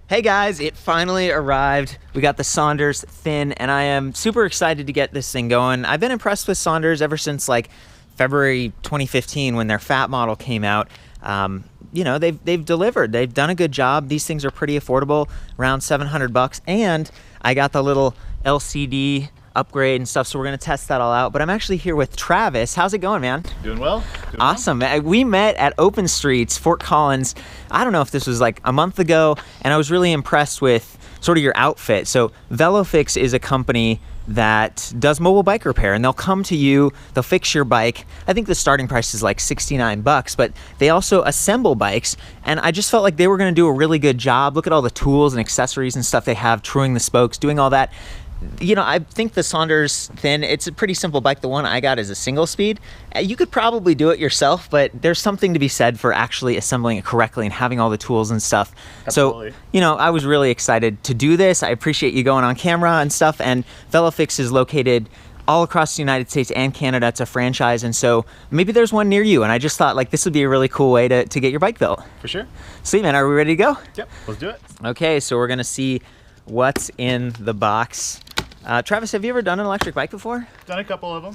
Hey guys, it finally arrived. We got the Sondors Thin, and I am super excited to get this thing going. I've been impressed with Sondors ever since like February 2015 when their fat model came out. You know, they've delivered. They've done a good job. These things are pretty affordable, around $700, and I got the little LCD upgrade and stuff, so we're gonna test that all out. But I'm actually here with Travis. How's it going, man? Doing well. Awesome. We met at Open Streets, Fort Collins. I don't know if this was like a month ago, and I was really impressed with sort of your outfit. So VeloFix is a company that does mobile bike repair, and they'll come to you, they'll fix your bike. I think the starting price is like $69, but they also assemble bikes, and I just felt like they were gonna do a really good job. Look at all the tools and accessories and stuff they have, truing the spokes, doing all that. You know, I think the Sondors Thin, it's a pretty simple bike. The one I got is a single speed. You could probably do it yourself, but there's something to be said for actually assembling it correctly and having all the tools and stuff. Absolutely. So, you know, I was really excited to do this. I appreciate you going on camera and stuff. And VeloFix is located all across the United States and Canada. It's a franchise, and so maybe there's one near you. And I just thought like this would be a really cool way to get your bike built. For sure. Sweet, man. Are we ready to go? Yep, let's do it. Okay, so we're gonna see what's in the box. Travis, have you ever done an electric bike before? Done a couple of them.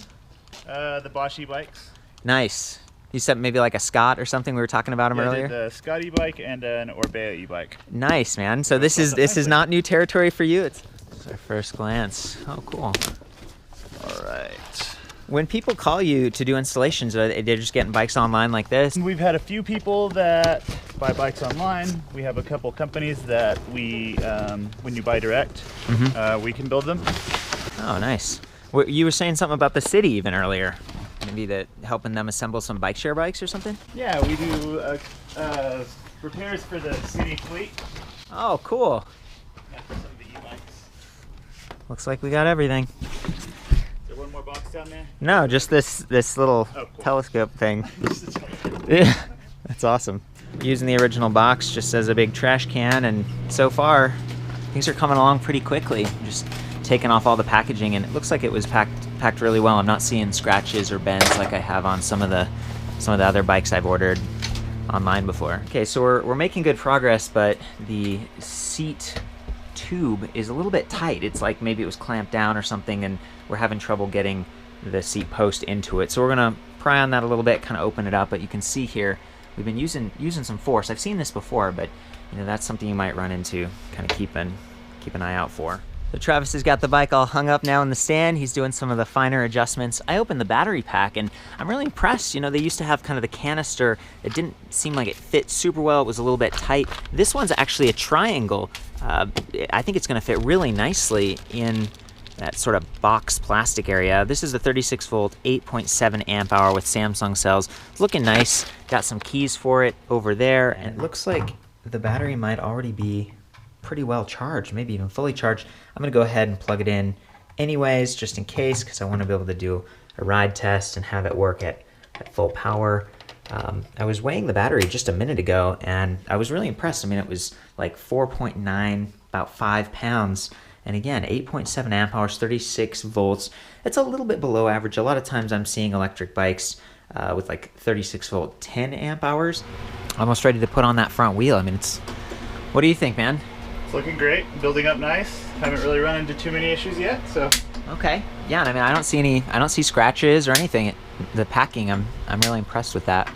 The Bosch e-bikes. Nice. You said maybe like a Scott or something. We were talking about them earlier. I did the Scott e-bike and an Orbea e-bike. Nice, man. So this is not new territory for you. It's our first glance. Oh, cool. All right. When people call you to do installations, are they're just getting bikes online like this? We've had a few people that buy bikes online. We have a couple companies that we, when you buy direct, we can build them. Oh, nice. You were saying something about the city even earlier. Maybe helping them assemble some bike share bikes or something? Yeah, we do repairs for the city fleet. Oh, cool. Yeah, for some of the e-bikes. Looks like we got everything. Is there one more box down there? No, just this little telescope thing. Yeah, that's awesome. Using the original box just as a big trash can, and so far things are coming along pretty quickly. Just taking off all the packaging, and it looks like it was packed really well. I'm not seeing scratches or bends like I have on some of the other bikes I've ordered online before. Okay, so we're making good progress, but the seat tube is a little bit tight. It's like maybe it was clamped down or something, and we're having trouble getting the seat post into it. So we're gonna pry on that a little bit, kind of open it up. But you can see here we've been using some force. I've seen this before, but you know, that's something you might run into. Kind of keep an eye out for. So Travis has got the bike all hung up now in the stand. He's doing some of the finer adjustments. I opened the battery pack, and I'm really impressed. You know, they used to have kind of the canister. It didn't seem like it fit super well. It was a little bit tight. This one's actually a triangle. I think it's gonna fit really nicely in that sort of box plastic area. This is a 36 volt, 8.7 amp hour with Samsung cells. Looking nice. Got some keys for it over there, and it looks like the battery might already be pretty well charged, maybe even fully charged. I'm gonna go ahead and plug it in anyways, just in case, because I want to be able to do a ride test and have it work at full power. I was weighing the battery just a minute ago, and I was really impressed. I mean, it was like 4.9, about 5 pounds. And again, 8.7 amp hours, 36 volts. It's a little bit below average. A lot of times I'm seeing electric bikes with like 36 volt, 10 amp hours. Almost ready to put on that front wheel. I mean, what do you think, man? It's looking great, building up nice. Haven't really run into too many issues yet, so. Okay, yeah, and I mean, I don't see scratches or anything. The packing, I'm really impressed with that.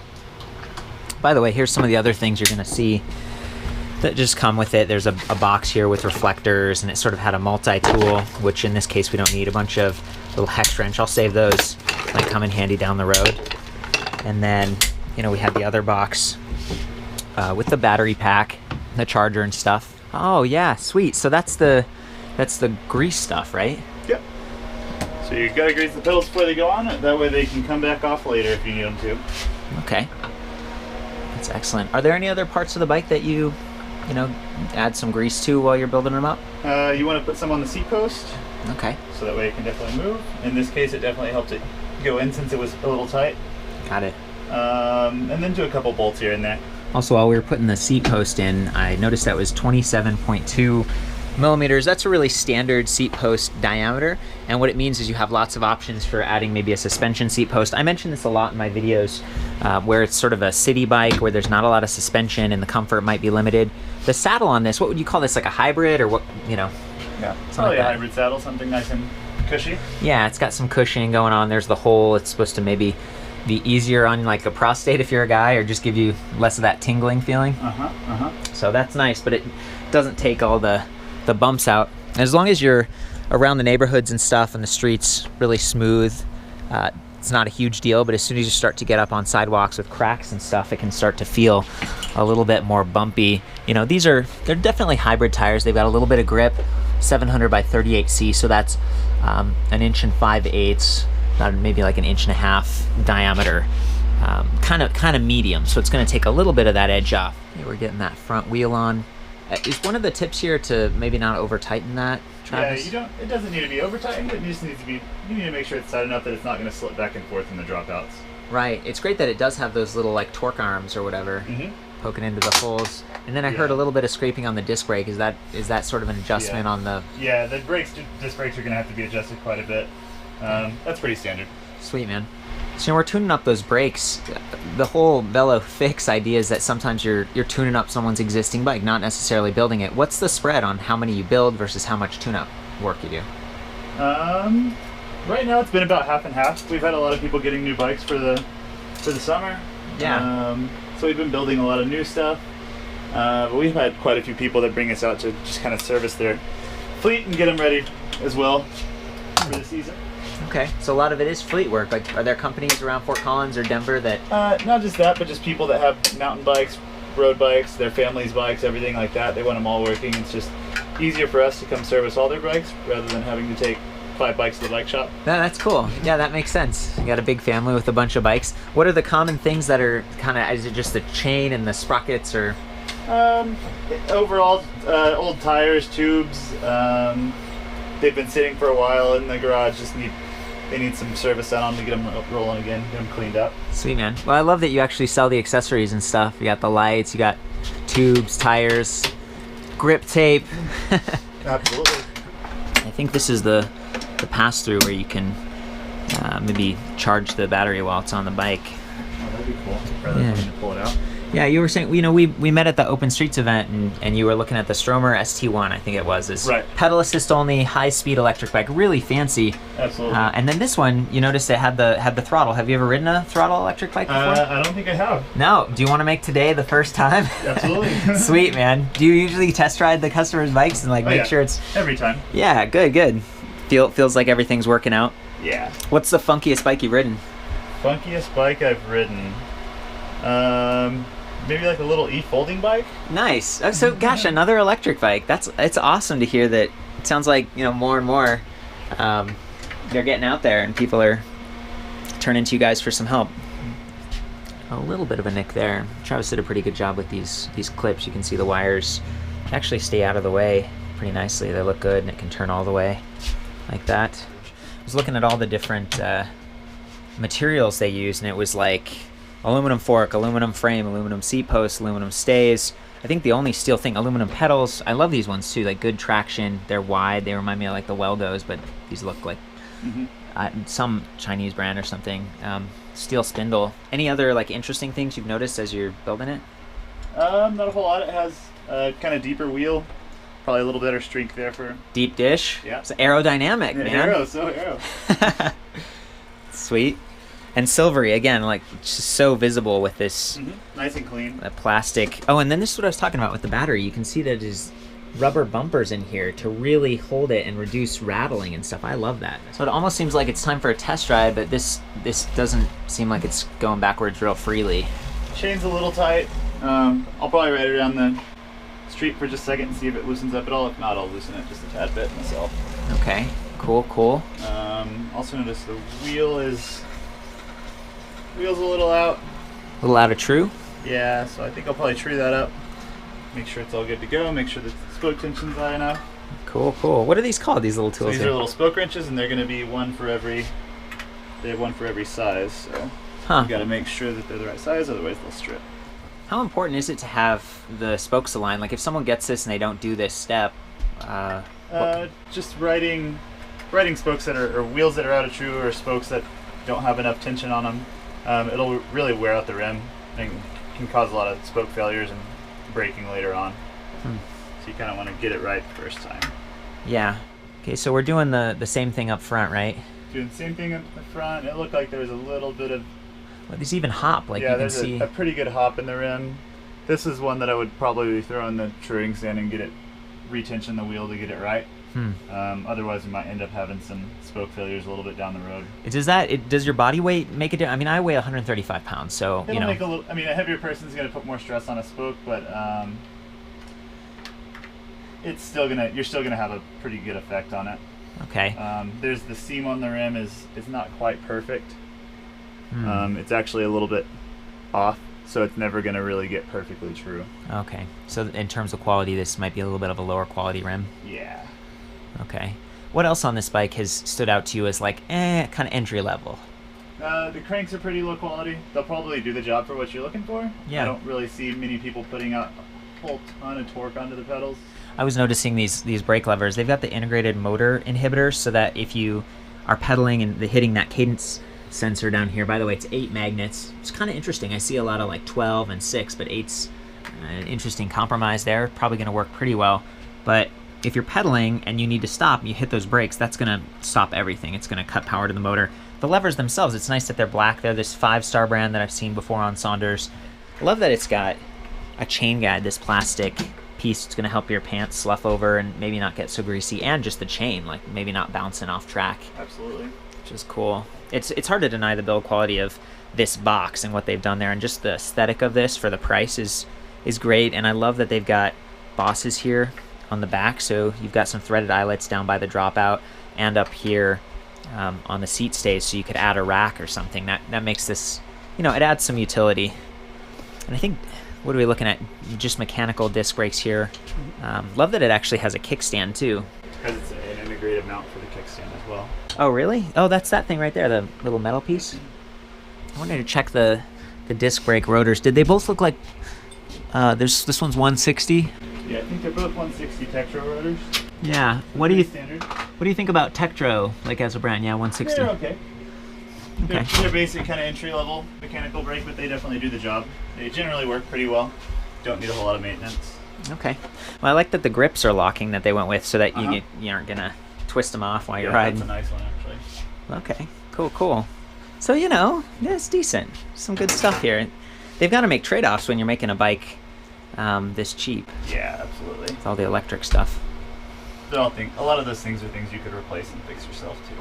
By the way, here's some of the other things you're gonna see that just come with it. There's a box here with reflectors, and it sort of had a multi-tool, which in this case we don't need. A bunch of little hex wrench. I'll save those, might come in handy down the road. And then, you know, we have the other box with the battery pack, the charger and stuff. Oh yeah, sweet. So that's the grease stuff, right? Yep. So you gotta grease the pedals before they go on. That way they can come back off later if you need them to. Okay. That's excellent. Are there any other parts of the bike that you add some grease to while you're building them up? You want to put some on the seat post. Okay. So that way it can definitely move. In this case, it definitely helped it go in since it was a little tight. Got it. And then do a couple bolts here and there. Also, while we were putting the seat post in, I noticed that was 27.2 millimeters. That's a really standard seat post diameter, and what it means is you have lots of options for adding maybe a suspension seat post. I mention this a lot in my videos where it's sort of a city bike where there's not a lot of suspension and the comfort might be limited. The saddle on this, what would you call this, like a hybrid or what, you know? Yeah, probably a hybrid saddle, something nice and cushy. Yeah, it's got some cushioning going on. There's the hole. It's supposed to maybe be easier on like a prostate if you're a guy, or just give you less of that tingling feeling. So that's nice, but it doesn't take all the bumps out. As long as you're around the neighborhoods and stuff and the streets really smooth, it's not a huge deal, but as soon as you start to get up on sidewalks with cracks and stuff, it can start to feel a little bit more bumpy. You know, they're definitely hybrid tires. They've got a little bit of grip, 700 by 38C, so that's an 1 5/8, maybe like 1.5 inches diameter, kind of medium. So it's going to take a little bit of that edge off. Okay, we're getting that front wheel on. Is one of the tips here to maybe not over tighten that, Travis? Yeah, it doesn't need to be over tightened. It just needs to be. You need to make sure it's tight enough that it's not going to slip back and forth in the dropouts. Right. It's great that it does have those little like torque arms or whatever poking into the holes. And then I heard a little bit of scraping on the disc brake. Is that sort of an adjustment on the? Yeah, the disc brakes are going to have to be adjusted quite a bit. That's pretty standard. Sweet, man. So we're tuning up those brakes. The whole Velo Fix idea is that sometimes you're tuning up someone's existing bike, not necessarily building it. What's the spread on how many you build versus how much tune-up work you do? Right now it's been about half and half. We've had a lot of people getting new bikes for the summer. Yeah. So we've been building a lot of new stuff. But we've had quite a few people that bring us out to just kind of service their fleet and get them ready as well for the season. Okay, so a lot of it is fleet work. Like, are there companies around Fort Collins or Denver that? Not just that, but just people that have mountain bikes, road bikes, their family's bikes, everything like that. They want them all working. It's just easier for us to come service all their bikes rather than having to take 5 bikes to the bike shop. No, that's cool. Yeah, that makes sense. You got a big family with a bunch of bikes. What are the common things that are kind of? Is it just the chain and the sprockets, or? Overall, old tires, tubes. They've been sitting for a while in the garage. They need some service on them to get them rolling again, get them cleaned up. Sweet, man. Well, I love that you actually sell the accessories and stuff. You got the lights, you got tubes, tires, grip tape. Absolutely. I think this is the pass-through where you can maybe charge the battery while it's on the bike. Oh, that'd be cool. Rather than having to pull it out. Yeah, you were saying, you know, we met at the Open Streets event, and you were looking at the Stromer ST1, I think it was. This right. Pedal assist only, high-speed electric bike, really fancy. Absolutely. And then this one, you noticed it had the throttle. Have you ever ridden a throttle electric bike before? I don't think I have. No. Do you want to make today the first time? Absolutely. Sweet, man. Do you usually test ride the customers' bikes and make sure it's... Every time. Yeah, good. Feels like everything's working out. Yeah. What's the funkiest bike you've ridden? Funkiest bike I've ridden? Maybe like a little e-folding bike. Nice. So, gosh, another electric bike. It's awesome to hear that. It sounds like, you know, more and more they're getting out there and people are turning to you guys for some help. A little bit of a nick there. Travis did a pretty good job with these clips. You can see the wires actually stay out of the way pretty nicely. They look good, and it can turn all the way like that. I was looking at all the different materials they use, and it was like aluminum fork, aluminum frame, aluminum seat post, aluminum stays. I think the only steel thing, aluminum pedals. I love these ones too, like good traction. They're wide. They remind me of like the Weldos, but these look like some Chinese brand or something. Steel spindle. Any other like interesting things you've noticed as you're building it? Not a whole lot. It has a kind of deeper wheel. Probably a little better streak there for... Deep dish? Yeah. It's aerodynamic, man. So aero. Sweet. And silvery, again, like just so visible with this nice and clean. Plastic. Oh, and then this is what I was talking about with the battery. You can see that there's rubber bumpers in here to really hold it and reduce rattling and stuff. I love that. So it almost seems like it's time for a test ride, but this doesn't seem like it's going backwards real freely. Chain's a little tight. I'll probably ride it around the street for just a second and see if it loosens up at all. If not, I'll loosen it just a tad bit myself. Okay, cool. Also notice the wheel's a little out. A little out of true? Yeah, so I think I'll probably true that up. Make sure it's all good to go. Make sure the spoke tension's high enough. Cool. What are these called, these little tools? So these are little spoke wrenches, and they're going to be one for every size. So you got to make sure that they're the right size, otherwise they'll strip. How important is it to have the spokes aligned? Like if someone gets this and they don't do this step, Just riding spokes that are, or wheels that are out of true, or spokes that don't have enough tension on them. It'll really wear out the rim and can cause a lot of spoke failures and braking later on. So you kind of want to get it right the first time. Yeah. Okay, so we're doing the same thing up front, right? Doing the same thing up the front. It looked like there was a little bit of... Well, there's even hop, like you can see. A pretty good hop in the rim. This is one that I would probably throw in the truing stand and get it, retension the wheel to get it right. Otherwise, we might end up having some spoke failures a little bit down the road. Does your body weight make a difference? I mean, I weigh 135 pounds, so it'll make a little. I mean, a heavier person's going to put more stress on a spoke, but it's still you're still gonna have a pretty good effect on it. Okay. There's the seam on the rim is not quite perfect. It's actually a little bit off, so it's never gonna really get perfectly true. Okay. So in terms of quality, this might be a little bit of a lower quality rim. Yeah. Okay. What else on this bike has stood out to you as like, kind of entry level? The cranks are pretty low quality. They'll probably do the job for what you're looking for. Yeah. I don't really see many people putting out a whole ton of torque onto the pedals. I was noticing these brake levers. They've got the integrated motor inhibitors, so that if you are pedaling and hitting that cadence sensor down here, by the way, it's 8 magnets. It's kind of interesting. I see a lot of like 12 and 6, but 8's an interesting compromise there. Probably going to work pretty well. But if you're pedaling and you need to stop and you hit those brakes, that's going to stop everything. It's going to cut power to the motor. The levers themselves, it's nice that they're black. They're this 5-star brand that I've seen before on Sondors. I love that it's got a chain guide, this plastic piece. It's going to help your pants slough over and maybe not get so greasy, and just the chain, like maybe not bouncing off track. Absolutely. Which is cool. It's hard to deny the build quality of this box and what they've done there, and just the aesthetic of this for the price is great. And I love that they've got bosses here on the back, so you've got some threaded eyelets down by the dropout and up here on the seat stays, so you could add a rack or something. That makes this, it adds some utility. And I think, what are we looking at? Just mechanical disc brakes here. Love that it actually has a kickstand too. Because it's an integrated mount for the kickstand as well. Oh really? Oh, that's that thing right there, the little metal piece. I wanted to check the disc brake rotors. Did they both look like? This one's 160. Yeah, I think they're both 160 Tektro rotors. Yeah. What do you standard. What do you think about Tektro, like as a brand? Yeah, 160. They're okay. They're basic kind of entry-level mechanical brake, but they definitely do the job. They generally work pretty well. Don't need a whole lot of maintenance. Okay. Well, I like that the grips are locking that they went with, so that you aren't gonna twist them off while you're riding. That's a nice one, actually. Okay. Cool. So it's decent. Some good stuff here. They've got to make trade-offs when you're making a bike this cheap. Yeah, absolutely. With all the electric stuff. But a lot of those things are things you could replace and fix yourself too.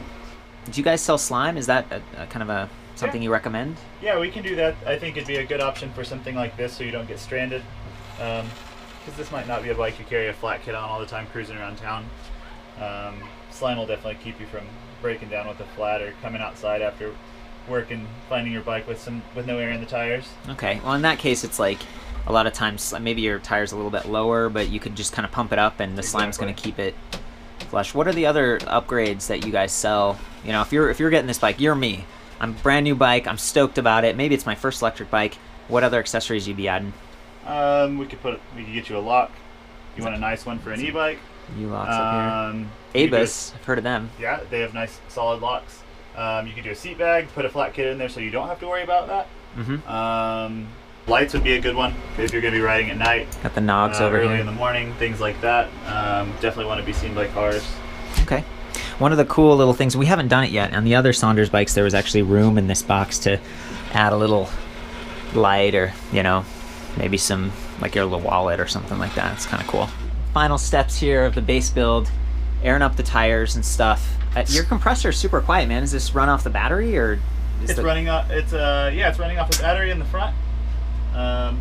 Do you guys sell slime? Is that a kind of something you recommend? Yeah, we can do that. I think it'd be a good option for something like this, so you don't get stranded. Because this might not be a bike you carry a flat kit on all the time cruising around town. Slime will definitely keep you from breaking down with a flat or coming outside after work and finding your bike with no air in the tires. Okay. Well, in that case, it's like a lot of times maybe your tire's a little bit lower, but you could just kind of pump it up, and the slime's going to keep it flush. What are the other upgrades that you guys sell? If you're getting this bike, you're me. I'm brand new bike. I'm stoked about it. Maybe it's my first electric bike. What other accessories you'd be adding? We could get you a lock. You want a nice one for an e-bike? U-locks up here. Abus, I've heard of them. Yeah, they have nice solid locks. You could do a seat bag, put a flat kit in there so you don't have to worry about that. Lights would be a good one if you're going to be riding at night. Got the nogs over early here. in the morning, things like that. Definitely want to be seen by cars. Okay. One of the cool little things, we haven't done it yet, on the other Sondors bikes there was actually room in this box to add a little light, or maybe some, like your little wallet or something like that. It's kind of cool. Final steps here of the base build, airing up the tires and stuff. Your compressor is super quiet, man. Is this run off the battery, or it's running off? It's running off a battery in the front, and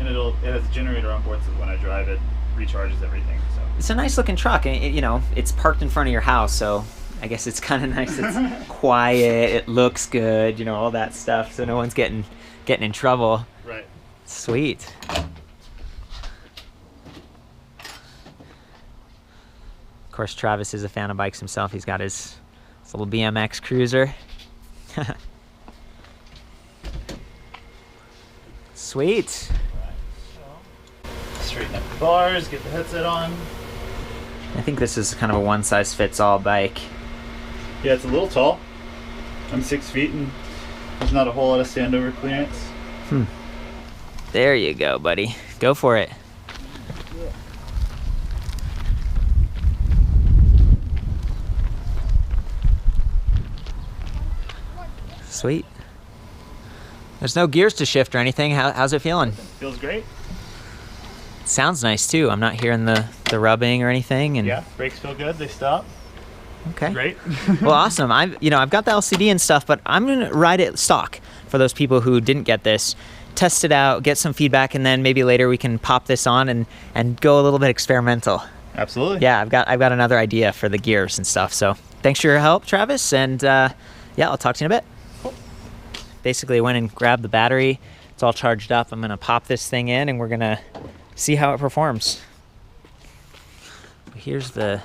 it has a generator on board, so when I drive it recharges everything. So it's a nice looking truck, and it's parked in front of your house, so I guess it's kind of nice. It's quiet. It looks good. All that stuff, so no one's getting in trouble. Right. Sweet. Of course, Travis is a fan of bikes himself. He's got his little BMX cruiser. Sweet. Straighten up the bars, get the headset on. I think this is kind of a one-size-fits-all bike. Yeah, it's a little tall. I'm 6 feet and there's not a whole lot of standover clearance. There you go, buddy. Go for it. Sweet. There's no gears to shift or anything. How's it feeling? Feels great. Sounds nice too. I'm not hearing the rubbing or anything. And yeah, brakes feel good. They stop. Okay. Great. Well, awesome. I've got the LCD and stuff, but I'm gonna ride it stock for those people who didn't get this. Test it out, get some feedback, and then maybe later we can pop this on and go a little bit experimental. Absolutely. Yeah, I've got another idea for the gears and stuff. So thanks for your help, Travis, and yeah, I'll talk to you in a bit. Cool. Basically, went and grabbed the battery. It's all charged up. I'm gonna pop this thing in, and we're gonna see how it performs. Here's the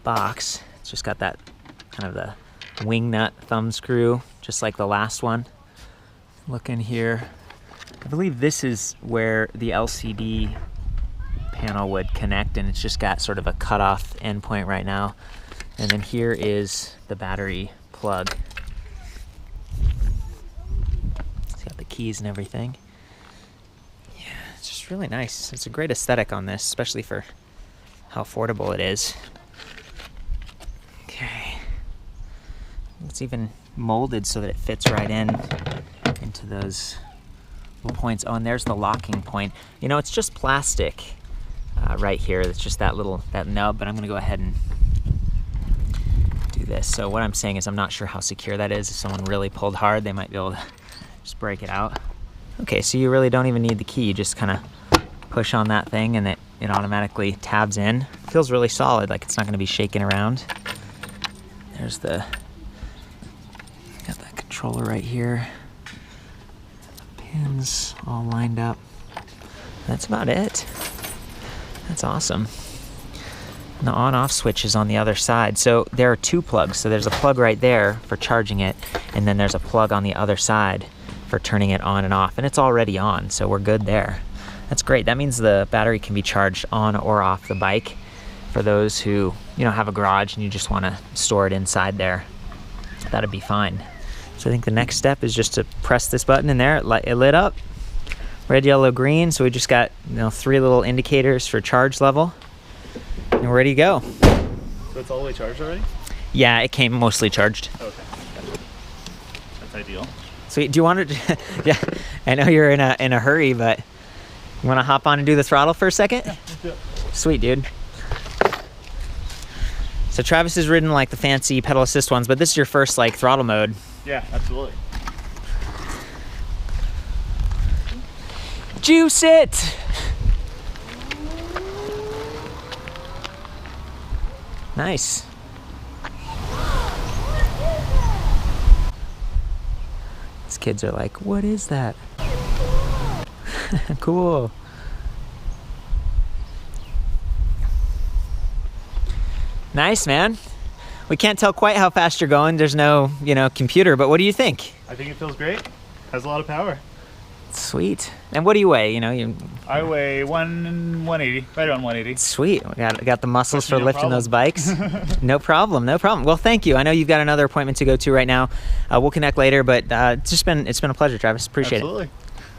box. It's just got that kind of the wing nut thumb screw, just like the last one. Look in here. I believe this is where the LCD panel would connect, and it's just got sort of a cutoff endpoint right now. And then here is the battery plug. It's got the keys and everything. Yeah, it's just really nice. It's a great aesthetic on this, especially for how affordable it is. Okay. It's even molded so that it fits right into those little points. Oh, and there's the locking point. You know, it's just plastic right here. It's just that nub, but I'm gonna go ahead and do this. So what I'm saying is I'm not sure how secure that is. If someone really pulled hard, they might be able to just break it out. Okay, so you really don't even need the key. You just kind of push on that thing and it automatically tabs in. Feels really solid, like it's not gonna be shaking around. There's got that controller right here. Pins all lined up. That's about it. That's awesome. And the on-off switch is on the other side. So there are two plugs. So there's a plug right there for charging it, and then there's a plug on the other side for turning it on and off. And it's already on, so we're good there. That's great. That means the battery can be charged on or off the bike for those who, have a garage and you just want to store it inside there. That'd be fine. So I think the next step is just to press this button in there. It lit up. Red, yellow, green. So we just got 3 little indicators for charge level. And we're ready to go. So it's all the way charged already? Yeah, it came mostly charged. Okay. That's ideal. Sweet. Do you want to? Yeah, I know you're in a hurry, but you want to hop on and do the throttle for a second? Yeah, let's do it. Sweet, dude. So Travis has ridden like the fancy pedal assist ones, but this is your first like throttle mode. Yeah, absolutely. Juice it! Nice. These kids are like, what is that? Cool. Nice, man. We can't tell quite how fast you're going. There's no, computer, but what do you think? I think it feels great. Has a lot of power. Sweet. And what do you weigh? I weigh 180, right around 180. Sweet. We got the muscles for No lifting problem. those bikes. No problem. Well, thank you. I know you've got another appointment to go to right now. We'll connect later, but it's been a pleasure, Travis. Appreciate Absolutely. it.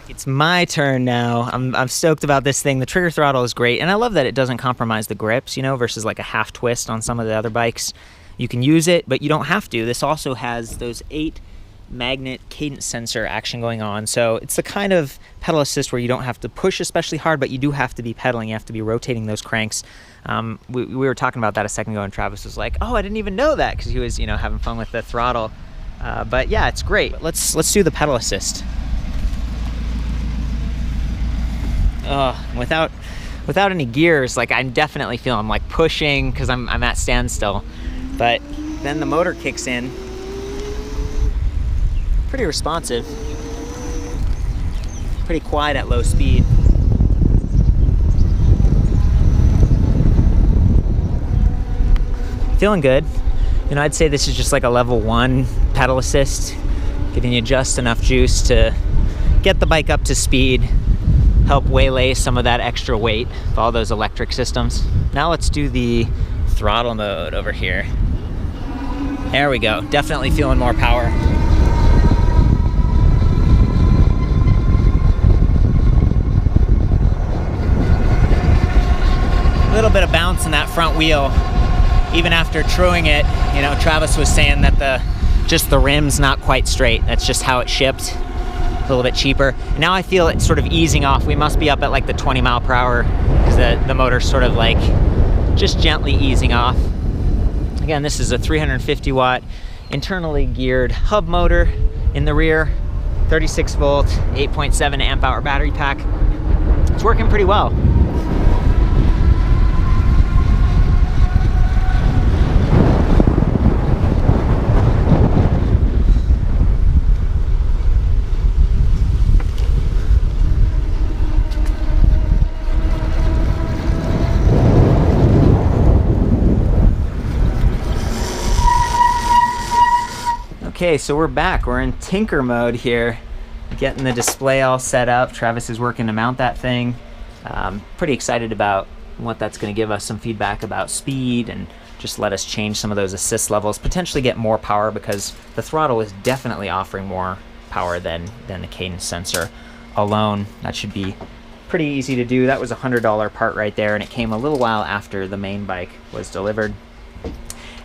It's my turn now. I'm stoked about this thing. The trigger throttle is great, and I love that it doesn't compromise the grips, versus like a half twist on some of the other bikes. You can use it, but you don't have to. This also has those 8 magnet cadence sensor action going on. So it's the kind of pedal assist where you don't have to push especially hard, but you do have to be pedaling. You have to be rotating those cranks. We were talking about that a second ago, and Travis was like, oh, I didn't even know that, because he was, having fun with the throttle. But yeah, it's great. Let's do the pedal assist. Without any gears, like I definitely feel I'm like pushing because I'm at standstill. But then the motor kicks in. Pretty responsive. Pretty quiet at low speed. Feeling good. I'd say this is just like a level 1 pedal assist, getting you just enough juice to get the bike up to speed. help waylay some of that extra weight with all those electric systems. Now let's do the throttle mode over here. There we go. Definitely feeling more power. A little bit of bounce in that front wheel. Even after truing it, you know, Travis was saying that just the rim's not quite straight. That's just how it shipped. A little bit cheaper. Now I feel it sort of easing off. We must be up at like the 20 mile per hour because the motor's sort of like just gently easing off. Again, this is a 350 watt internally geared hub motor in the rear, 36 volt, 8.7 amp hour battery pack. It's working pretty well. Okay, so we're back. We're in tinker mode here, getting the display all set up. Travis is working to mount that thing. Pretty excited about what that's going to give us, some feedback about speed and just let us change some of those assist levels, potentially get more power because the throttle is definitely offering more power than the cadence sensor alone. That should be pretty easy to do. That was a $100 part right there, and it came a little while after the main bike was delivered.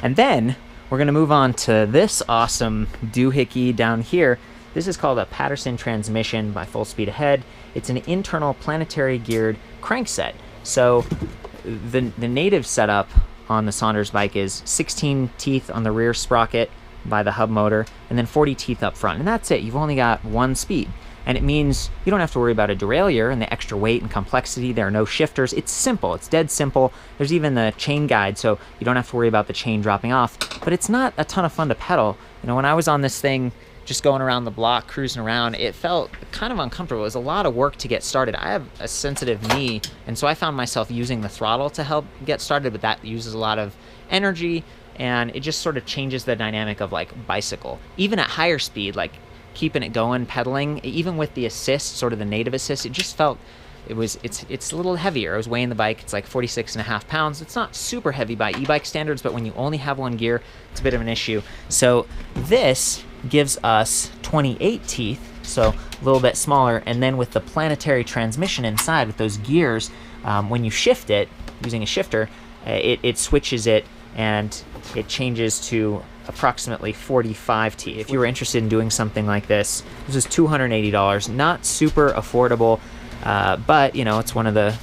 And then we're going to move on to this awesome doohickey down here. This is called a Patterson transmission by Full Speed Ahead. It's an internal planetary geared crankset. So the native setup on the Sondors bike is 16 teeth on the rear sprocket by the hub motor and then 40 teeth up front. And that's it. You've only got one speed. And it means you don't have to worry about a derailleur and the extra weight and complexity. There are no shifters. It's simple. It's dead simple. There's even the chain guide, so you don't have to worry about the chain dropping off. But it's not a ton of fun to pedal. You know, when I was on this thing, just going around the block, cruising around, it felt kind of uncomfortable. It was a lot of work to get started. I have a sensitive knee, and so I found myself using the throttle to help get started, but that uses a lot of energy, and it just sort of changes the dynamic of like bicycle. Even at higher speed, like keeping it going, pedaling, even with the assist, sort of the native assist, it just felt it's a little heavier. I was weighing the bike, it's like 46.5 pounds. It's not super heavy by e-bike standards, but when you only have one gear, it's a bit of an issue. So this gives us 28 teeth, so a little bit smaller, and then with the planetary transmission inside with those gears, when you shift it using a shifter, it switches it and it changes to approximately 45 teeth. If you were interested in doing something like this is $280, not super affordable, but you know, it's one of the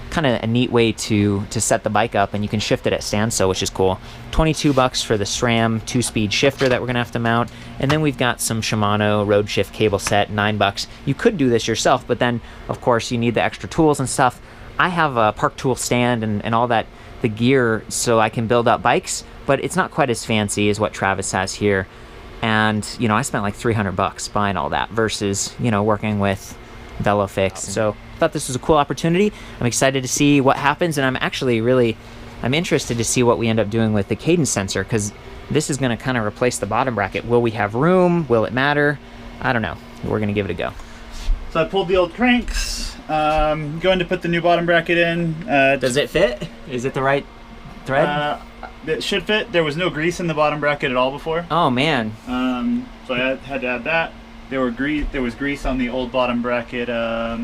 kind of a neat way to set the bike up, and you can shift it at standstill, which is cool. $22 for the SRAM 2-speed shifter that we're gonna have to mount, and then we've got some Shimano road shift cable set, $9. You could do this yourself, but then of course you need the extra tools and stuff. I have a park tool stand and all that, the gear, so I can build up bikes, but it's not quite as fancy as what Travis has here. And you know, I spent like $300 buying all that versus, you know, working with VeloFix. So I thought this was a cool opportunity. I'm excited to see what happens, and I'm interested to see what we end up doing with the cadence sensor, because this is going to kind of replace the bottom bracket. Will we have room? Will it matter? I don't know. We're going to give it a go. So I pulled the old cranks, going to put the new bottom bracket in. Does it fit? Is it the right thread? It should fit. There was no grease in the bottom bracket at all before. Oh man. So I had to add that. There was grease on the old bottom bracket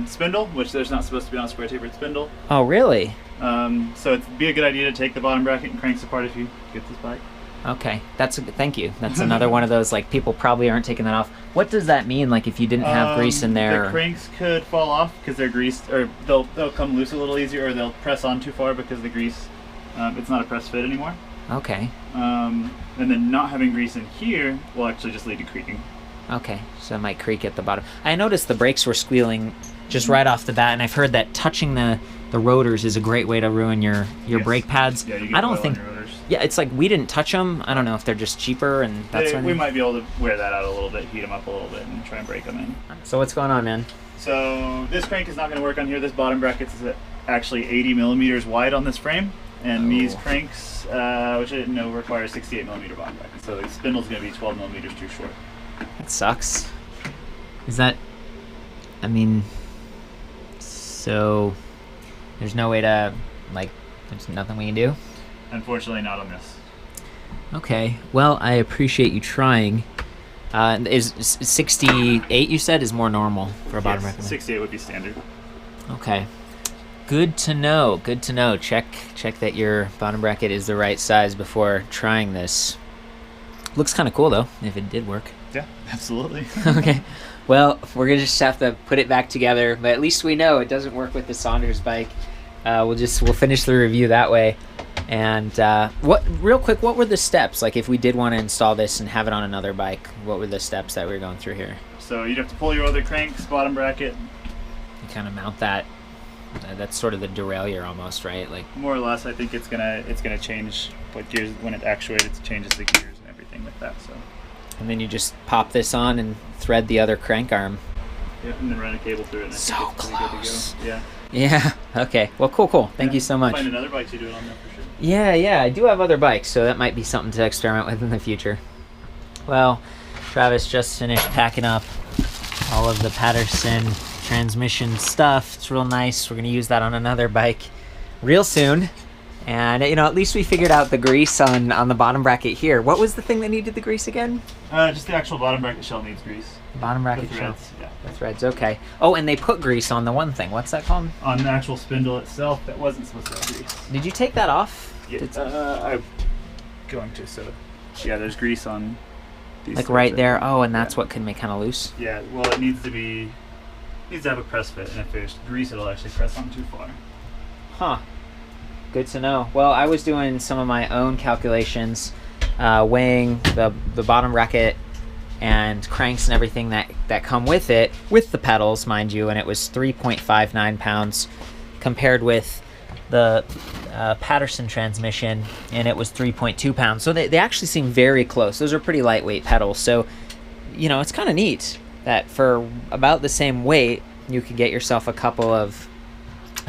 spindle, which there's not supposed to be on a square tapered spindle. Oh really? So it'd be a good idea to take the bottom bracket and cranks apart if you get this bike. Okay, thank you. That's another one of those, like, people probably aren't taking that off. What does that mean, like, if you didn't have grease in there? The cranks could fall off because they're greased, or they'll come loose a little easier, or they'll press on too far because the grease, it's not a press fit anymore. Okay. And then not having grease in here will actually just lead to creaking. Okay, so it might creak at the bottom. I noticed the brakes were squealing just right off the bat, and I've heard that touching the rotors is a great way to ruin your yes. brake pads. Yeah, you get oil on your rotors. Yeah, it's like we didn't touch them. I don't know if they're just cheaper, and that's we might be able to wear that out a little bit, heat them up a little bit, and try and break them in. So what's going on, man? So this crank is not going to work on here. This bottom bracket is actually 80 millimeters wide on this frame, and these cranks, which I didn't know, require 68 millimeter bottom bracket. So the spindle's going to be 12 millimeters too short. That sucks. Is that? I mean, So there's no way to, like, there's nothing we can do? Unfortunately, not on this. Okay. Well, I appreciate you trying. Is 68, you said, is more normal for a bottom bracket? 68 would be standard. Okay. Good to know. Good to know. Check that your bottom bracket is the right size before trying this. Looks kind of cool, though, if it did work. Yeah, absolutely. Okay. Well, we're going to just have to put it back together, but at least we know it doesn't work with the Sondors bike. We'll finish the review that way. And real quick, what were the steps? Like, if we did want to install this and have it on another bike, what were the steps that we were going through here? So you'd have to pull your other cranks, bottom bracket. You kind of mount that. That's sort of the derailleur almost, right? Like, more or less, I think it's gonna change what gears when it actuates. It changes the gears and everything with that. So. And then you just pop this on and thread the other crank arm. Yep, and then run a cable through it. And So close. Yeah. Yeah. Okay. Well, cool. Thank you so much. Find another bike to do it on there for sure. Yeah. I do have other bikes, so that might be something to experiment with in the future. Well, Travis just finished packing up all of the Patterson transmission stuff. It's real nice. We're going to use that on another bike real soon. And, at least we figured out the grease on the bottom bracket here. What was the thing that needed the grease again? Just the actual bottom bracket shell needs grease. Bottom bracket the shell. threads, yeah. The threads, okay. Oh, and they put grease on the one thing. What's that called? On the actual spindle itself, that wasn't supposed to have grease. Did you take that off? Yeah, I'm going to, so... Yeah, there's grease on these. Like right there? Oh, and that's what can make kind of loose? Yeah, well, it needs to have a press fit, and if there's grease, it'll actually press on too far. Huh. Good to know. Well, I was doing some of my own calculations, weighing the bottom bracket and cranks and everything that come with it, with the pedals, mind you, and it was 3.59 pounds compared with the Patterson transmission, and it was 3.2 pounds. So they actually seem very close. Those are pretty lightweight pedals. So, it's kind of neat that for about the same weight, you could get yourself a couple of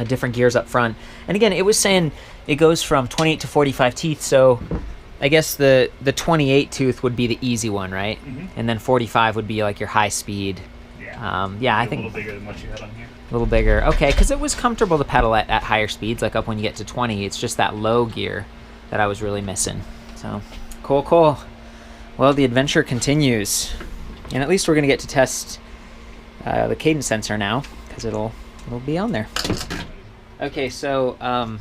different gears up front. And again, it was saying it goes from 28 to 45 teeth, so I guess the 28 tooth would be the easy one, right? Mm-hmm. And then 45 would be like your high speed. Yeah. I think a little bigger than what you had on here. A little bigger. Okay, because it was comfortable to pedal at higher speeds, like up when you get to 20. It's just that low gear that I was really missing. So, cool. Well, the adventure continues. And at least we're going to get to test the cadence sensor now, because it'll be on there. Okay, so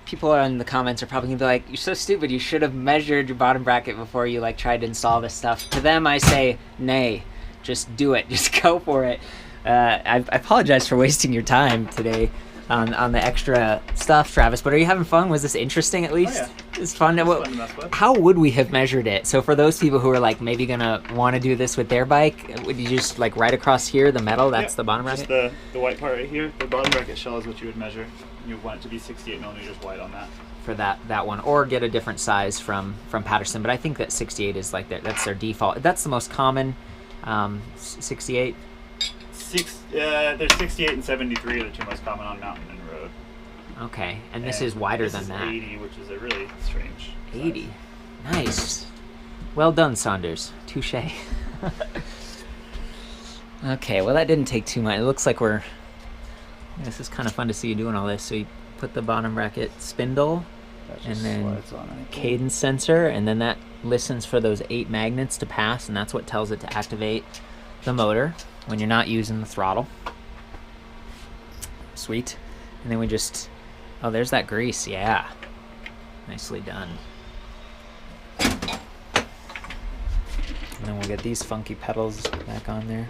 people in the comments are probably going to be like, you're so stupid, you should have measured your bottom bracket before you tried to install this stuff. To them, I say, nay, just do it. Just go for it. I apologize for wasting your time today on the extra stuff, Travis, but are you having fun? Was this interesting at least? Oh, yeah. It's fun. It's fun to mess with. How would we have measured it? So for those people who are maybe gonna want to do this with their bike, would you just right across here, the metal, that's the bottom bracket? Just the white part right here, the bottom bracket shell is what you would measure. You want it to be 68 millimeters wide on that. For that one, or get a different size from Patterson, but I think that 68 is that's their default. That's the most common. 68. There's 68 and 73 are the two most common on mountain and road. Okay, and this is wider than that. 80, which is a really strange 80. Nice. Well done, Sondors. Touche. Okay, well that didn't take too much. It looks like this is kind of fun to see you doing all this. So you put the bottom bracket spindle, and then cadence sensor, and then that listens for those 8 magnets to pass, and that's what tells it to activate the motor when you're not using the throttle. Sweet. And then we just, there's that grease. Yeah, nicely done. And then we'll get these funky pedals back on there.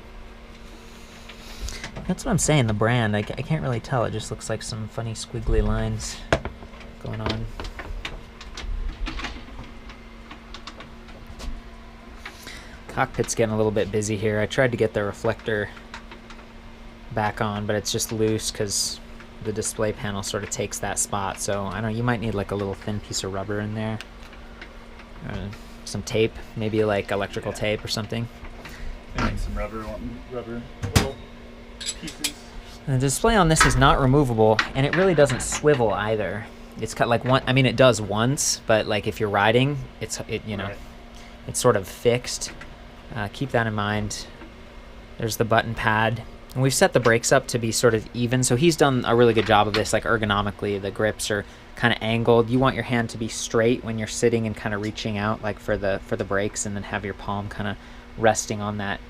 That's what I'm saying, the brand, I can't really tell. It just looks like some funny squiggly lines going on. Cockpit's getting a little bit busy here. I tried to get the reflector back on, but it's just loose because the display panel sort of takes that spot. So I don't know, you might need a little thin piece of rubber in there. Some tape, maybe electrical tape or something. Maybe some rubber little pieces. And the display on this is not removable, and it really doesn't swivel either. It's cut one. I mean, it does once, but if you're riding, it's sort of fixed. Keep that in mind. There's the button pad. And we've set the brakes up to be sort of even, so he's done a really good job of this, like ergonomically. The grips are kind of angled. You want your hand to be straight when you're sitting and kind of reaching out, like for the brakes, and then have your palm kind of resting on that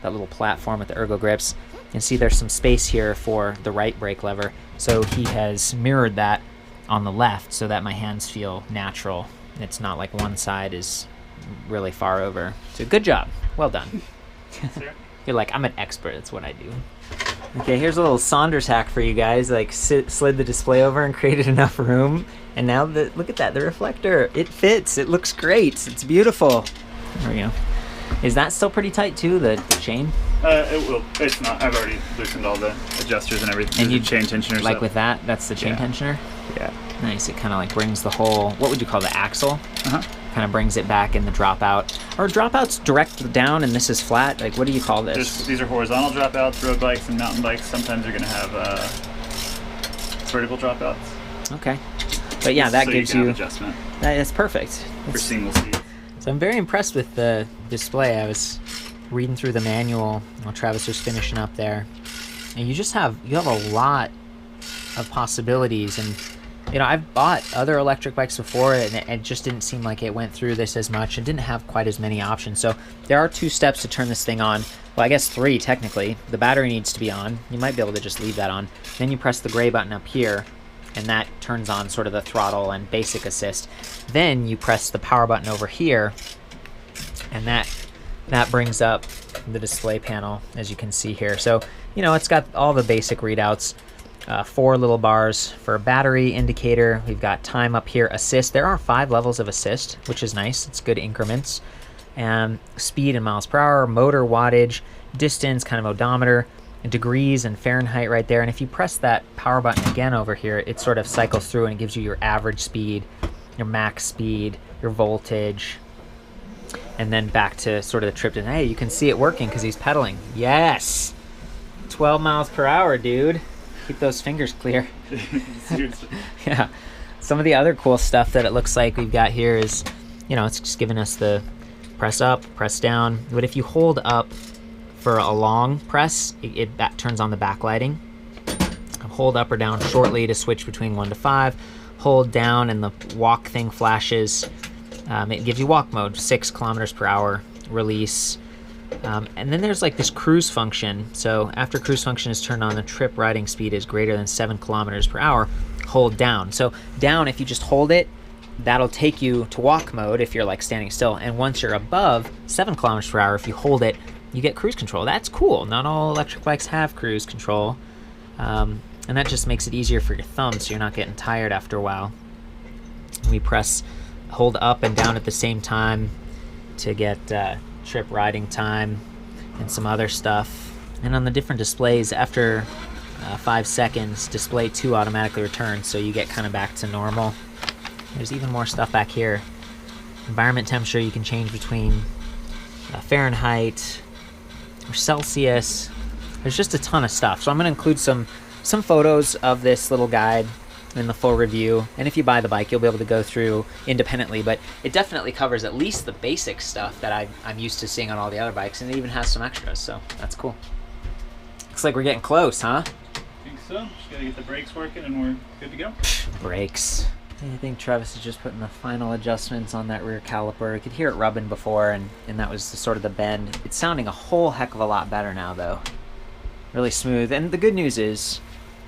little platform with the ergo grips. You can see there's some space here for the right brake lever, so he has mirrored that on the left so that my hands feel natural. It's not like one side is really far over. So good job. Well done. You're like, I'm an expert. That's what I do. Okay, here's a little Sondors hack for you guys. Like, slid the display over and created enough room. And now, look at that, the reflector. It fits. It looks great. It's beautiful. There we go. Is that still pretty tight, too, the chain? It will. It's not. I've already loosened all the adjusters and everything. And you chain tensioner. Like with that, that's the chain tensioner? Yeah. Nice. It kind of like brings the whole, what would you call the axle? Kind of brings it back in the dropout. Or dropouts direct down and this is flat? Like, what do you call this? These are horizontal dropouts. Road bikes and mountain bikes sometimes are going to have vertical dropouts. Okay. But yeah, that gives you adjustment. That's perfect. For single seat. So I'm very impressed with the display. I was reading through the manual while Travis was finishing up there. And you have a lot of possibilities. And you know, I've bought other electric bikes before, and it just didn't seem like it went through this as much. It didn't have quite as many options. So there are 2 steps to turn this thing on. Well, I guess 3 technically. The battery needs to be on. You might be able to just leave that on. Then you press the gray button up here, and that turns on sort of the throttle and basic assist. Then you press the power button over here, and that brings up the display panel, as you can see here. So, you know, it's got all the basic readouts. 4 little bars for a battery indicator. We've got time up here, assist. There are 5 levels of assist, which is nice. It's good increments. And speed in miles per hour, motor wattage, distance, kind of odometer, degrees and Fahrenheit right there. And if you press that power button again over here, it sort of cycles through and it gives you your average speed, your max speed, your voltage, and then back to sort of the trip. And hey, you can see it working because he's pedaling. Yes! 12 miles per hour, dude. Keep those fingers clear. Yeah. Some of the other cool stuff that it looks like we've got here is, you know, it's just giving us the press up, press down. But if you hold up for a long press, that turns on the backlighting. Hold up or down shortly to switch between 1 to 5. Hold down and the walk thing flashes. It gives you walk mode, 6 kilometers per hour, release. And then there's like this cruise function. So after cruise function is turned on, the trip riding speed is greater than 7 kilometers per hour. Hold down. So down, if you just hold it, that'll take you to walk mode if you're like standing still. And once you're above 7 kilometers per hour, if you hold it, you get cruise control. That's cool. Not all electric bikes have cruise control. And that just makes it easier for your thumb so you're not getting tired after a while. We press hold up and down at the same time to get trip riding time and some other stuff. And on the different displays, after 5 seconds, display 2 automatically returns, so you get kind of back to normal. There's even more stuff back here. Environment temperature, you can change between Fahrenheit or Celsius. There's just a ton of stuff. So I'm going to include some photos of this little guide in the full review. And if you buy the bike, you'll be able to go through independently. But it definitely covers at least the basic stuff that I'm used to seeing on all the other bikes. And it even has some extras, so that's cool. Looks like we're getting close, huh? I think so. Just got to get the brakes working and we're good to go. Brakes. I think Travis is just putting the final adjustments on that rear caliper. You could hear it rubbing before, and that was sort of the bend. It's sounding a whole heck of a lot better now, though. Really smooth. And the good news is,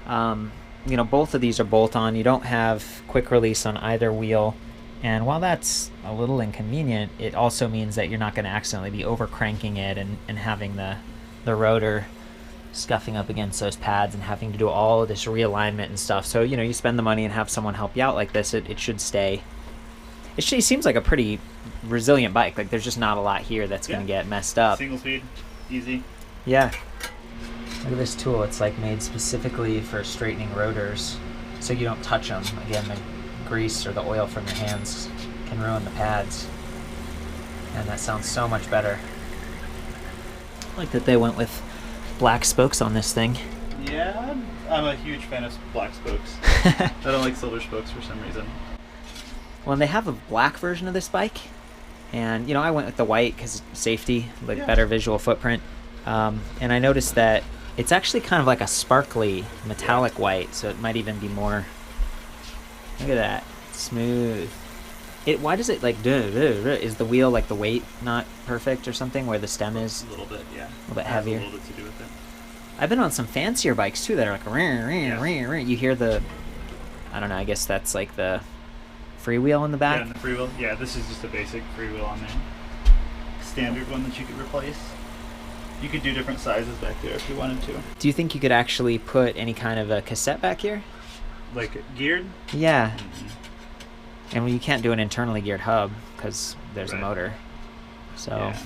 you know, both of these are bolt-on. You don't have quick release on either wheel. And while that's a little inconvenient, it also means that you're not going to accidentally be over-cranking it and having the rotor scuffing up against those pads and having to do all of this realignment and stuff. So, you know, you spend the money and have someone help you out like this, it should stay. It seems like a pretty resilient bike. Like, there's just not a lot here that's going to get messed up. Single speed, easy. Yeah. Look at this tool. It's like made specifically for straightening rotors so you don't touch them. Again, the grease or the oil from your hands can ruin the pads. And that sounds so much better. I like that they went with black spokes on this thing. Yeah, I'm a huge fan of black spokes. I don't like silver spokes for some reason. Well, and they have a black version of this bike. And, you know, I went with the white because safety, like better visual footprint. And I noticed that It's actually kind of like a sparkly metallic white, so it might even be more. Look at that, smooth. Why does it like is the wheel like the weight not perfect or something where the stem is a little bit, yeah, a little bit heavier? A little bit to do with it. I've been on some fancier bikes too that are like you hear the, I don't know, I guess that's like the freewheel in the back. Yeah, and the freewheel. Yeah, this is just a basic freewheel on there. Standard one that you could replace. You could do different sizes back there if you wanted to. Do you think you could actually put any kind of a cassette back here? Like geared? Yeah. Mm-hmm. And you can't do an internally geared hub because there's a motor. So, yeah.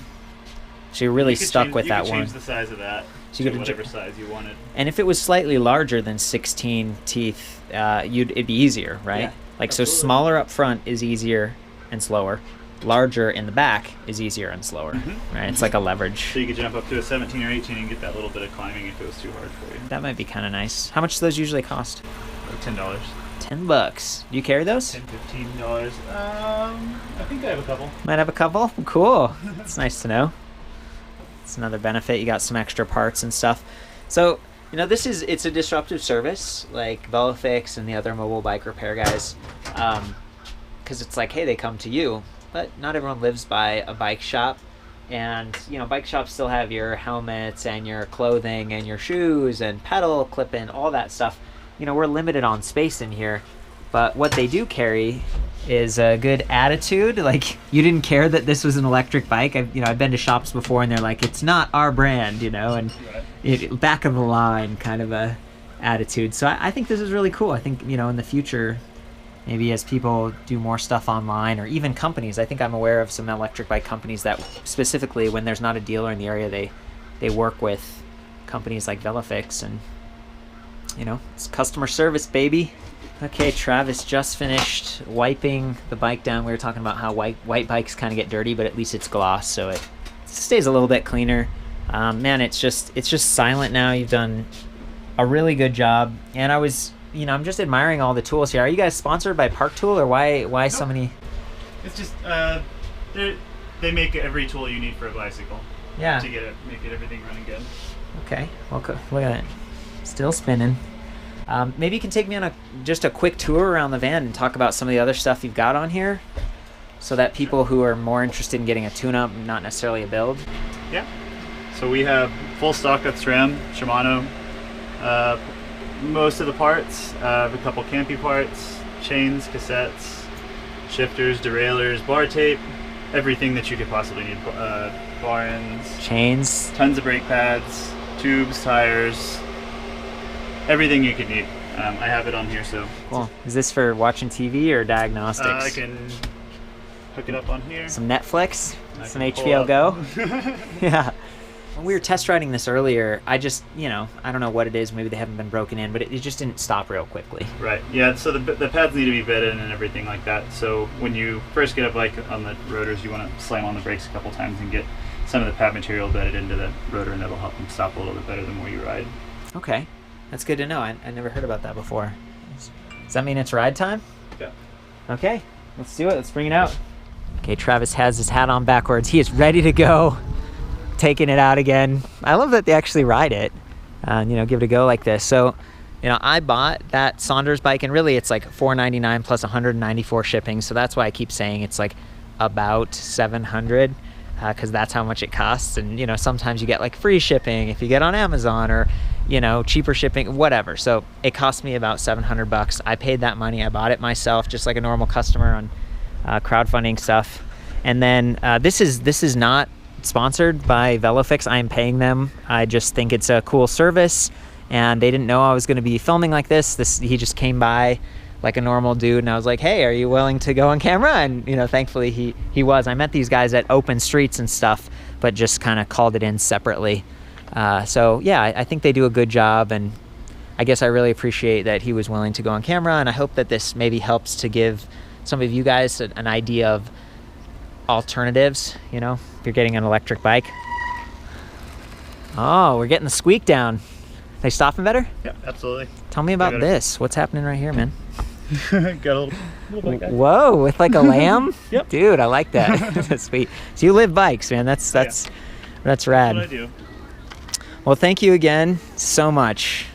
So you're really stuck with that one. You could change the size of that to whatever size you wanted. And if it was slightly larger than 16 teeth, it'd be easier, right? Yeah, like absolutely. So smaller up front is easier and slower. Larger in the back is easier and slower, right? It's like a leverage. So you could jump up to a 17 or 18 and get that little bit of climbing if it was too hard for you. That might be kind of nice. How much do those usually cost? Like $10. $10. Do you carry those? $10, $15. I think I have a couple. Might have a couple. Cool. It's nice to know. It's another benefit. You got some extra parts and stuff. So, it's a disruptive service like VeloFix and the other mobile bike repair guys. Because it's like, hey, they come to you. But not everyone lives by a bike shop. And, bike shops still have your helmets and your clothing and your shoes and pedal clip-in, all that stuff. We're limited on space in here. But what they do carry is a good attitude. Like, you didn't care that this was an electric bike. I've been to shops before and they're like, it's not our brand, and back of the line kind of a attitude. So I think this is really cool. I think, in the future, maybe as people do more stuff online, or even companies, I think I'm aware of some electric bike companies that specifically when there's not a dealer in the area, they work with companies like VeloFix, and it's customer service, baby. Okay, Travis just finished wiping the bike down. We were talking about how white bikes kind of get dirty, but at least it's gloss, so it stays a little bit cleaner. Man, it's just silent now. You've done a really good job, and I'm just admiring all the tools here. Are you guys sponsored by Park Tool, or why so many? It's just they make every tool you need for a bicycle. Yeah. To make it everything running good. Okay. Well, look at it. Still spinning. Maybe you can take me on just a quick tour around the van and talk about some of the other stuff you've got on here, so that people who are more interested in getting a tune-up, not necessarily a build. Yeah. So we have full stock of SRAM, Shimano. Most of the parts, a couple campy parts, chains, cassettes, shifters, derailleurs, bar tape, everything that you could possibly need. Bar ends, chains, tons of brake pads, tubes, tires, everything you could need. I have it on here, so. Cool. Is this for watching TV or diagnostics? I can hook it up on here. Some Netflix, some HBO Go. Yeah. When we were test riding this earlier, I just, I don't know what it is. Maybe they haven't been broken in, but it just didn't stop real quickly. Right. Yeah. So the pads need to be bedded and everything like that. So when you first get a bike on the rotors, you want to slam on the brakes a couple times and get some of the pad material bedded into the rotor, and that'll help them stop a little bit better the more you ride. Okay. That's good to know. I never heard about that before. Does that mean it's ride time? Yeah. Okay. Let's do it. Let's bring it out. Okay. Travis has his hat on backwards. He is ready to go. Taking it out again. I love that they actually ride it and give it a go like this. So I bought that Sondors bike, and really it's like $499 plus $194 shipping, so that's why I keep saying it's like about $700, because that's how much it costs. And sometimes you get like free shipping if you get on Amazon, or cheaper shipping, whatever. So it cost me about $700. I paid that money. I bought it myself just like a normal customer on crowdfunding stuff. And then this is not sponsored by VeloFix. I am paying them. I just think it's a cool service, and they didn't know I was going to be filming like this. He just came by like a normal dude, and I was like, hey, are you willing to go on camera? And thankfully he was. I met these guys at open streets and stuff, but just kind of called it in separately. So yeah, I think they do a good job, and I guess I really appreciate that he was willing to go on camera, and I hope that this maybe helps to give some of you guys an idea of alternatives, if you're getting an electric bike. Oh, we're getting the squeak down. They stopping better? Yeah, absolutely. Tell me about this. What's happening right here, man? Got a little bike. Whoa, with like a lamb? Yep. Dude, I like that. That's sweet. So you live bikes, man. That's rad. That's what I do. Well, thank you again so much.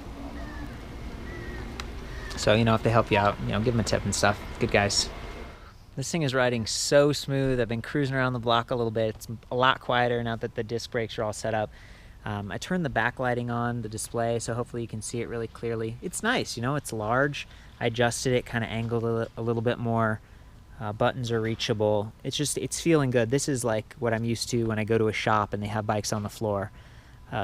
So, if they help you out, give them a tip and stuff. Good guys. This thing is riding so smooth. I've been cruising around the block a little bit. It's a lot quieter now that the disc brakes are all set up. I turned the backlighting on, the display, so hopefully you can see it really clearly. It's nice, it's large. I adjusted it, kind of angled it a little bit more. Buttons are reachable. It's feeling good. This is like what I'm used to when I go to a shop and they have bikes on the floor.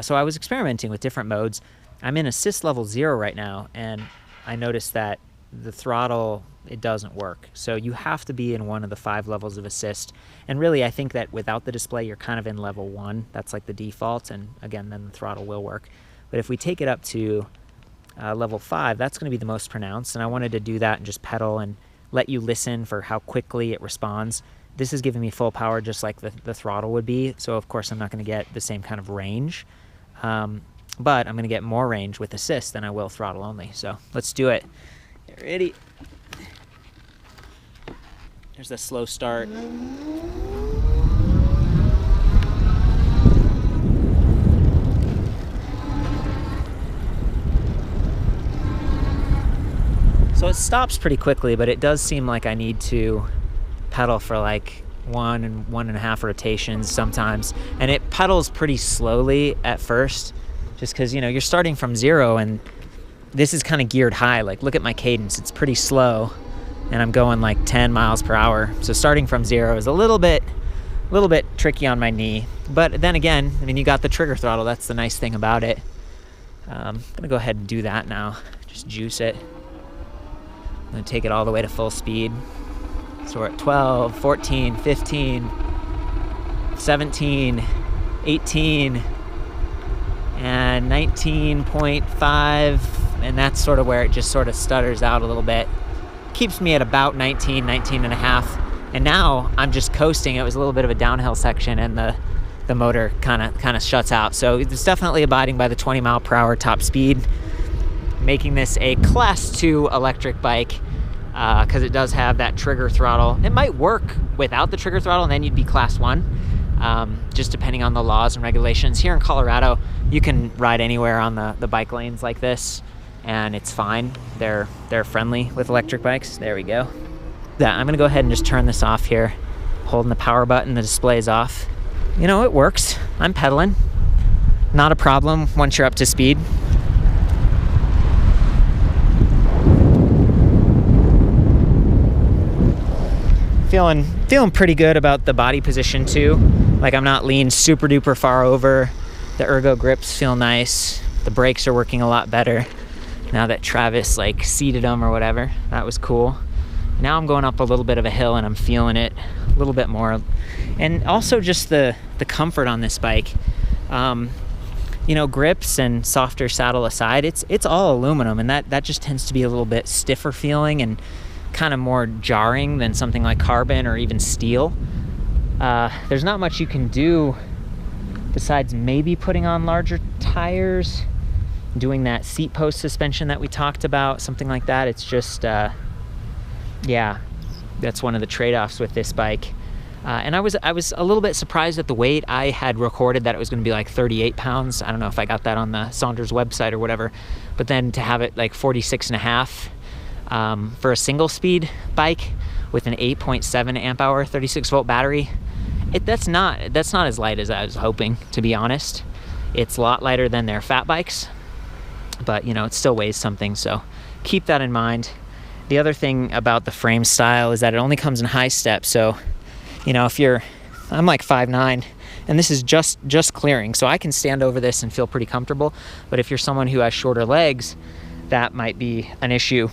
So I was experimenting with different modes. I'm in assist level 0 right now, and I noticed that the throttle, it doesn't work. So you have to be in one of the 5 levels of assist. And really, I think that without the display, you're kind of in level 1. That's like the default, and again, then the throttle will work. But if we take it up to level 5, that's going to be the most pronounced. And I wanted to do that and just pedal and let you listen for how quickly it responds. This is giving me full power just like the throttle would be. So of course, I'm not going to get the same kind of range. But I'm going to get more range with assist than I will throttle only. So let's do it. Get ready. There's the slow start. So it stops pretty quickly, but it does seem like I need to pedal for like 1 and 1.5 rotations sometimes. And it pedals pretty slowly at first, just because, you're starting from 0, and this is kind of geared high. Like, look at my cadence. It's pretty slow, and I'm going like 10 miles per hour. So starting from 0 is a little bit tricky on my knee. But then again, you got the trigger throttle. That's the nice thing about it. I'm going to go ahead and do that now. Just juice it. I'm going to take it all the way to full speed. So we're at 12, 14, 15, 17, 18, and 19.5, and that's sort of where it just sort of stutters out a little bit. Keeps me at about 19 and a half, and now I'm just coasting. It was a little bit of a downhill section, and the motor kind of shuts out. So it's definitely abiding by the 20 mile per hour top speed, making this a class 2 electric bike, because it does have that trigger throttle. It might work without the trigger throttle, and then you'd be class 1. Just depending on the laws and regulations. Here in Colorado, you can ride anywhere on the bike lanes like this, and it's fine. They're friendly with electric bikes. There we go. I'm gonna go ahead and just turn this off here. Holding the power button, the display is off. It works. I'm pedaling. Not a problem once you're up to speed. Feeling pretty good about the body position too. Like, I'm not leaned super duper far over. The ergo grips feel nice. The brakes are working a lot better now that Travis seated them or whatever. That was cool. Now I'm going up a little bit of a hill and I'm feeling it a little bit more. And also just the comfort on this bike. Grips and softer saddle aside, it's all aluminum, and that just tends to be a little bit stiffer feeling and kind of more jarring than something like carbon or even steel. There's not much you can do besides maybe putting on larger tires, doing that seat post suspension that we talked about, something like that. It's just, yeah, that's one of the trade-offs with this bike. And I was a little bit surprised at the weight. I had recorded that it was going to be like 38 pounds. I don't know if I got that on the Sondors website or whatever, but then to have it like 46 and a half for a single speed bike with an 8.7 amp hour 36 volt battery, that's not as light as I was hoping, to be honest. It's a lot lighter than their fat bikes, but it still weighs something, so keep that in mind. The other thing about the frame style is that it only comes in high step. So I'm like 5'9", and this is just clearing, so I can stand over this and feel pretty comfortable. But if you're someone who has shorter legs, that might be an issue.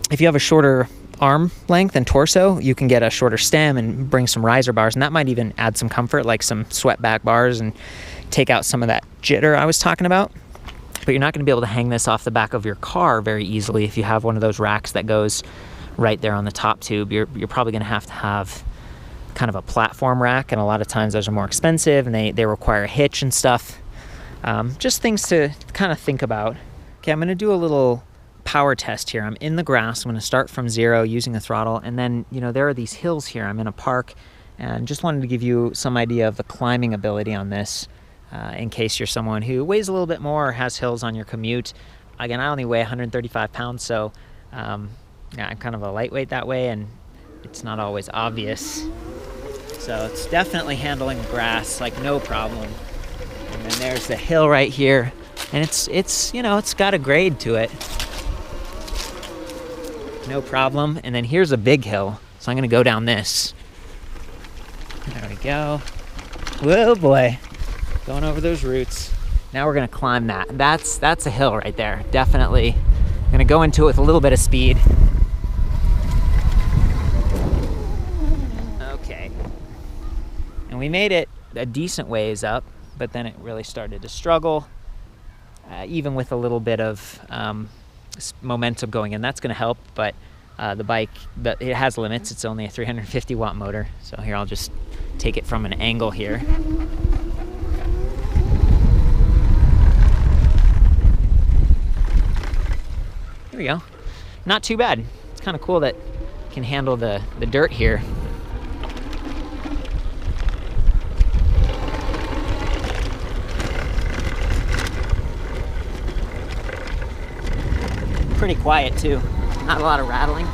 If you have a shorter arm length and torso, you can get a shorter stem and bring some riser bars, and that might even add some comfort, like some swept back bars, and take out some of that jitter I was talking about. But you're not going to be able to hang this off the back of your car very easily if you have one of those racks that goes right there on the top tube. You're probably going to have kind of a platform rack, and a lot of times those are more expensive, and they require a hitch and stuff. Just things to kind of think about. Okay, I'm going to do a little power test here. I'm in the grass. I'm going to start from 0 using the throttle, and then there are these hills here. I'm in a park, and just wanted to give you some idea of the climbing ability on this. in case you're someone who weighs a little bit more or has hills on your commute. Again, I only weigh 135 pounds, so yeah, I'm kind of a lightweight that way, and it's not always obvious. So it's definitely handling grass like no problem. And then there's the hill right here, and it's you know, it's got a grade to it. No problem. And then here's a big hill, so I'm gonna go down this. There we go. Whoa boy, going over those roots. Now we're gonna climb that. That's a hill right there. Definitely gonna go into it with a little bit of speed. Okay. And we made it a decent ways up, but then it really started to struggle, even with a little bit of momentum going in. That's gonna help, but the bike, it has limits. It's only a 350 watt motor. So here, I'll just take it from an angle here. Here we go. Not too bad. It's kind of cool that it can handle the dirt here. Pretty quiet too. Not a lot of rattling.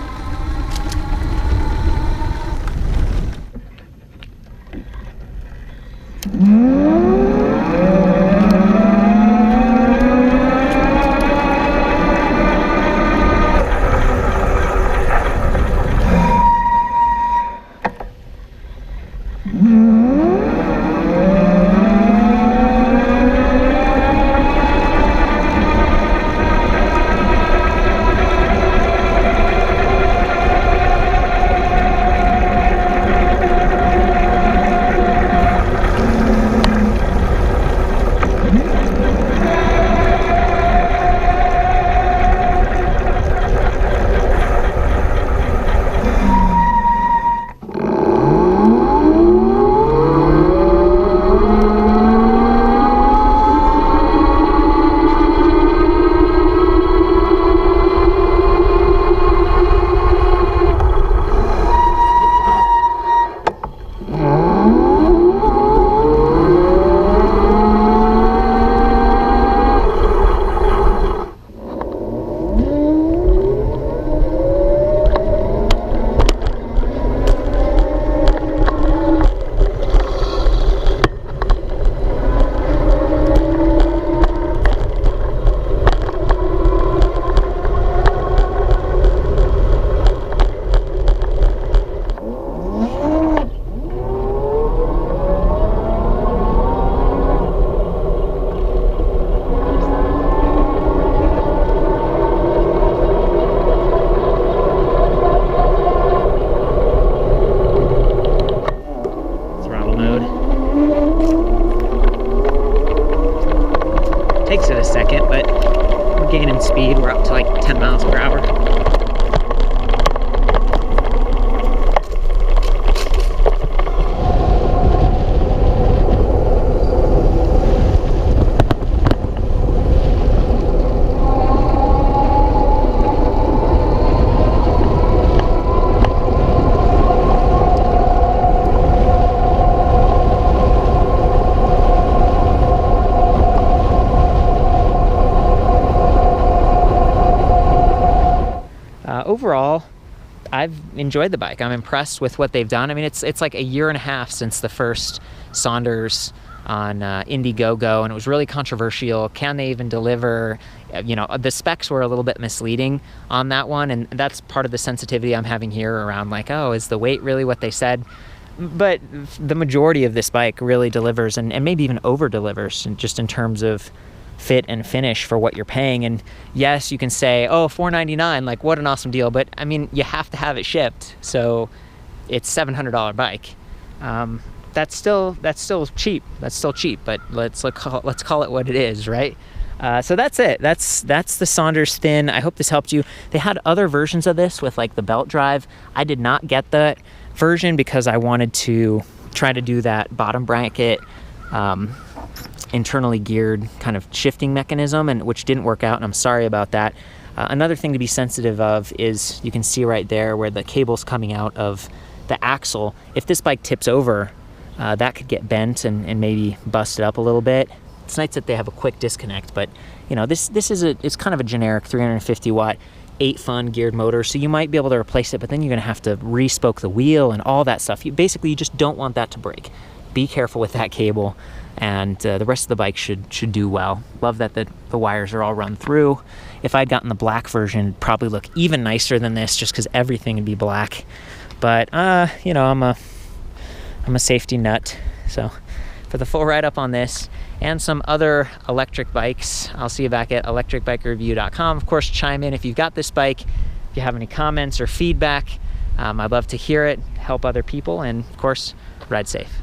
Takes it a second, but we're gaining speed. We're up to like 10 miles per hour. Overall, I've enjoyed the bike. I'm impressed with what they've done. I mean, it's like a year and a half since the first Sondors on Indiegogo, and it was really controversial. Can they even deliver? You know, the specs were a little bit misleading on that one, and that's part of the sensitivity I'm having here around like, oh, is the weight really what they said? But the majority of this bike really delivers, and maybe even over delivers, just in terms of fit and finish for what you're paying. And yes, you can say, oh, $499, like what an awesome deal, but I mean, you have to have it shipped, so it's $700 bike. That's still cheap. That's still cheap, but let's call it what it is, right? So that's it. That's the Sondors Thin. I hope this helped you. They had other versions of this with like the belt drive. I did not get that version because I wanted to try to do that bottom bracket internally geared kind of shifting mechanism, and which didn't work out, and I'm sorry about that. Another thing to be sensitive of is you can see right there where the cable's coming out of the axle. If this bike tips over, that could get bent and maybe busted up a little bit. It's nice that they have a quick disconnect, but you know, this is it's kind of a generic 350 watt 8-fun geared motor, so you might be able to replace it, but then you're gonna have to re-spoke the wheel and all that stuff. You just don't want that to break. Be careful with that cable, and the rest of the bike should do well. Love that the wires are all run through. If I'd gotten the black version, it'd probably look even nicer than this, just because everything would be black. But you know, I'm a safety nut, so for the full write-up on this and some other electric bikes, I'll see you back at ElectricBikeReview.com. Of course, chime in if you've got this bike. If you have any comments or feedback, I'd love to hear it, help other people, and of course, ride safe.